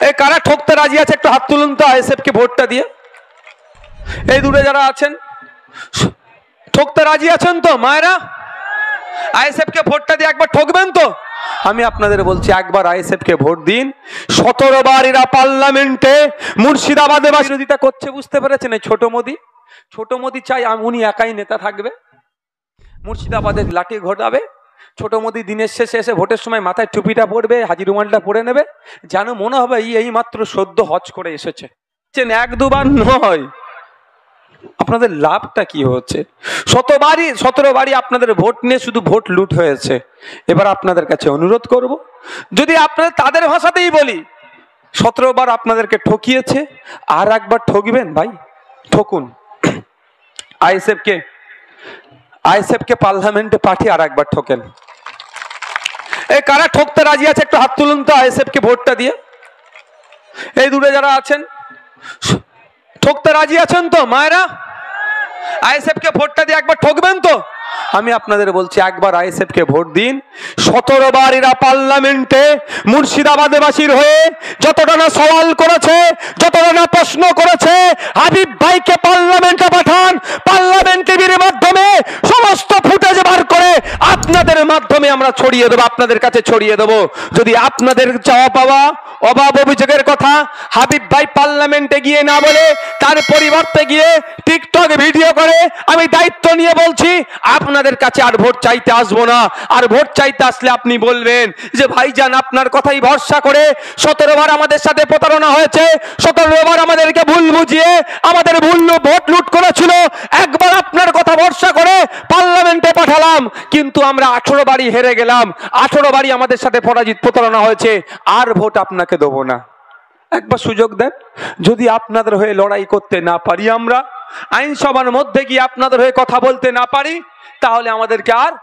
এই কারা ঠকতে রাজি আছে একটু হাত তুলুন তো আইএসএফ কে ভোটটা দিয়ে। এই দূরে যারা আছেন ঠকতে রাজি আছেন তো মায়েরা? আইএসএফ কে ভোটটা দিয়ে একবার ঠকবেন তো? আমি আপনাদের বলছি একবার আইএসএফ কে ভোট দিন। 17 বার এরা পার্লামেন্টে মুর্শিদাবাদে বিরোধিতা করছে, বুঝতে পেরেছেন? এই ছোট মোদি চাই উনি একাই নেতা থাকবে, মুর্শিদাবাদে লাঠি ঘটাবে। ছোট মোদি দিনের শেষে এসে ভোটের সময় মাথায় টুপিটা পরবে, হাজি রুমালটা পরে নেবে, যেন মনে হবে এই মাত্র সদ্য হজ করে এসেছে। এক দুবার নয়, আপনাদের লাভটা কি হচ্ছে? 17 বারই আপনাদের ভোট নিয়ে শুধু ভোট লুট হয়েছে। এবার আপনাদের কাছে অনুরোধ করব, যদি আপনাদের তাদের ভাষাতেই বলি 17 বার আপনাদেরকে ঠকিয়েছে, আর একবার ঠকবেন ভাই, ঠকুন। আইএসএফ কে পার্লামেন্টে পাঠিয়ে আর একবার ঠকেন। এই কারা ঠকতে রাজি আছে একটু হাত তুলুন তো আইএসএফ কে ভোটটা দিয়ে। এই দূরে যারা আছেন ঠকতে রাজি আছেন তো মায়েরা? আইএসএফ কে ভোটটা দিয়ে একবার ঠকবেন তো? আমি আপনাদের বলছি একবার আইএসএফ কে ভোট দিন। 17 বার এরা পার্লামেন্টে মুর্শিদাবাদবাসীর হয়ে যতটা না সওয়াল করেছে, যতটা না প্রশ্ন করেছে, হাবিব ভাইকে পার্লামেন্টে পাঠান। পার্লামেন্ট টিভির মাধ্যমে সমস্ত ফুটেজ বার করে আপনাদের মাধ্যমে আমরা ছড়িয়ে দেবো, আপনাদের কাছে ছড়িয়ে দেবো। যদি আপনাদের চাওয়া পাওয়া অভাব অভিযোগের কথা হাবিব ভাই পার্লামেন্টে গিয়ে না বলে তার পরিবর্তে গিয়ে টিকটক ভিডিও করে, আমি দায়িত্ব নিয়ে বলছি আপনাদের কাছে আর ভোট চাইতে আসবো না। আর ভোট চাইতে আসলে আপনি বলবেন যে ভাইজান আপনার কথাই ভরসা করে 17 বার আমাদের সাথে প্রতারণা হয়েছে, 17 বার আমাদেরকে ভুল বুঝিয়ে আমাদের ভুল ভোট লুট করেছিল, একবার আপনার কথা ভরসা করে পার্লামেন্টে পাঠালাম, কিন্তু আমরা 18 বারই হেরে গেলাম, 18 বারই আমাদের সাথে প্রতারণা হয়েছে, আর ভোট আপনাকে দেবো না। একবার সুযোগ দেন। যদি আপনাদের হয়ে লড়াই করতে না পারি, আমরা আইনসভার মধ্যে গিয়ে আপনাদের হয়ে কথা বলতে না পারি, তাহলে আমাদেরকে আর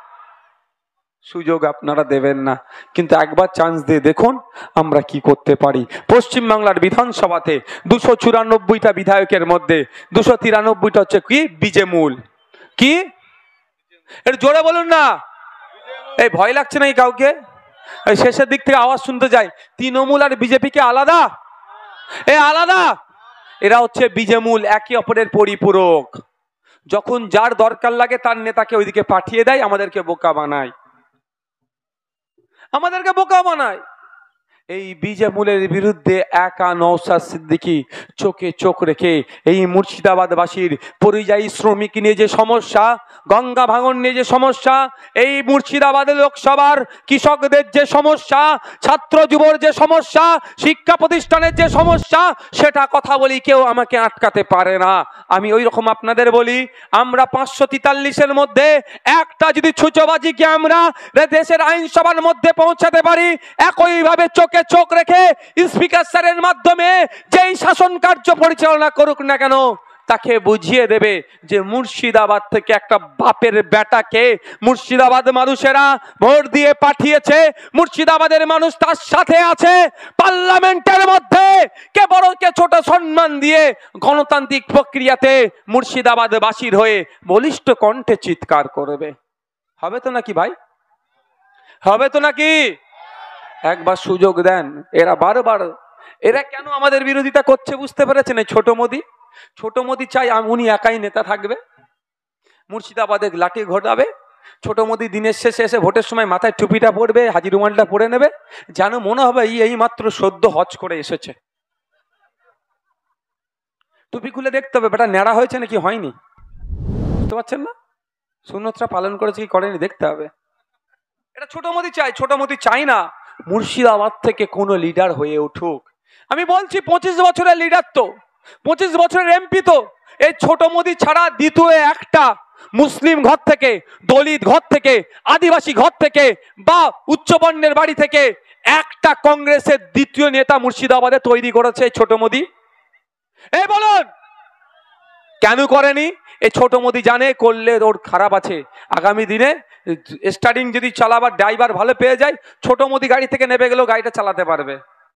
সুযোগ আপনারা দেবেন না। কিন্তু একবার চান্স দিয়ে দেখুন আমরা কি করতে পারি। পশ্চিমবাংলার বিধানসভাতে 294টা বিধায়কের মধ্যে 293টা হচ্ছে কি বিজেমূল। কি এর জোরে বলুন না, এই ভয় লাগছে না কাউকে? শেষের দিক থেকে আওয়াজ শুনতে যাই, তৃণমূল আর বিজেপি কে আলাদা? আলাদা। এরা হচ্ছে বিজেমূল, একে অপরের পরিপূরক। যখন যার দরকার লাগে তার নেতাকে ওইদিকে পাঠিয়ে দেয়, আমাদেরকে বোকা বানায়। এই বিজেমূলের বিরুদ্ধে একা নওশাদ সিদ্দিকী চোখে চোখ রেখে এই মুর্শিদাবাদবাসীর পরিযায়ী শ্রমিক নিয়ে যে সমস্যা, গঙ্গা ভাঙন নিয়ে যে সমস্যা, এই মুর্শিদাবাদ লোকসভার কৃষকদের যে সমস্যা, ছাত্র যুবর যে সমস্যা, শিক্ষা প্রতিষ্ঠানের যে সমস্যা, সেটা কথা বলি কেউ আমাকে আটকাতে পারে না। আমি ওই রকম আপনাদের বলি, আমরা 543-এর মধ্যে একটা যদি ছুঁচোবাজিকে আমরা দেশের আইনসভার মধ্যে পৌঁছাতে পারি, একইভাবে চোখে চোখ রেখে স্পিকার স্যারের মাধ্যমে যেই শাসন কার্য পরিচালনা করুক না কেন, তাকে বুঝিয়ে দেবে যে মুর্শিদাবাদ থেকে একটা বাপের বেটাকে মুর্শিদাবাদ মানুষেরা ভোট দিয়ে পাঠিয়েছে, মুর্শিদাবাদের মানুষ তার সাথে আছে। পার্লামেন্টের মধ্যে কে বড় কে ছোট সম্মান দিয়ে গণতান্ত্রিক প্রক্রিয়াতে মুর্শিদাবাদবাসীর হয়ে বলিষ্ঠ কণ্ঠে চিৎকার করবে। হবে তো নাকি ভাই? হবে তো নাকি? একবার সুযোগ দেন। এরা বারবার এরা কেন আমাদের বিরোধিতা করছে বুঝতে পেরেছেন? এই ছোট মোদি চাই উনি একাই নেতা থাকবে, মুর্শিদাবাদে লাঠি ঘটাবে। ছোট মোদি দিনের শেষে এসে ভোটের সময় মাথায় টুপিটা পরবে, হাজি রুমালটা পরে নেবে, যেন মনে হবে এই মাত্র সদ্য হজ করে এসেছে। টুপি খুলে দেখতে হবে বেটা ন্যাড়া হয়েছে নাকি হয়নি, বুঝতে পারছেন না? সুন্নতটা পালন করেছে কি করেনি দেখতে হবে। এটা ছোট মোদি চাই না মুর্শিদাবাদ থেকে কোনো লিডার হয়ে উঠুক। আমি বলছি 25 বছরের লিডার তো, 25 বছরের এমপি তো এই ছোট মোদি ছাড়া দ্বিতীয় একটা মুসলিম ঘর থেকে, দলিত ঘর থেকে, আদিবাসী ঘর থেকে বা উচ্চবর্ণের বাড়ি থেকে একটা কংগ্রেসের দ্বিতীয় নেতা মুর্শিদাবাদে তৈরি করেছে ছোট মোদি? এই বলুন কেন করেনি? এই ছোট মোদি জানে করলে ওর খারাপ আছে, আগামী দিনে স্টার্টিং যদি চালাবার ড্রাইভার ভালো পেয়ে যায়, ছোট মোদি গাড়ি থেকে নেমে গেলেও গাড়িটা চালাতে পারবে।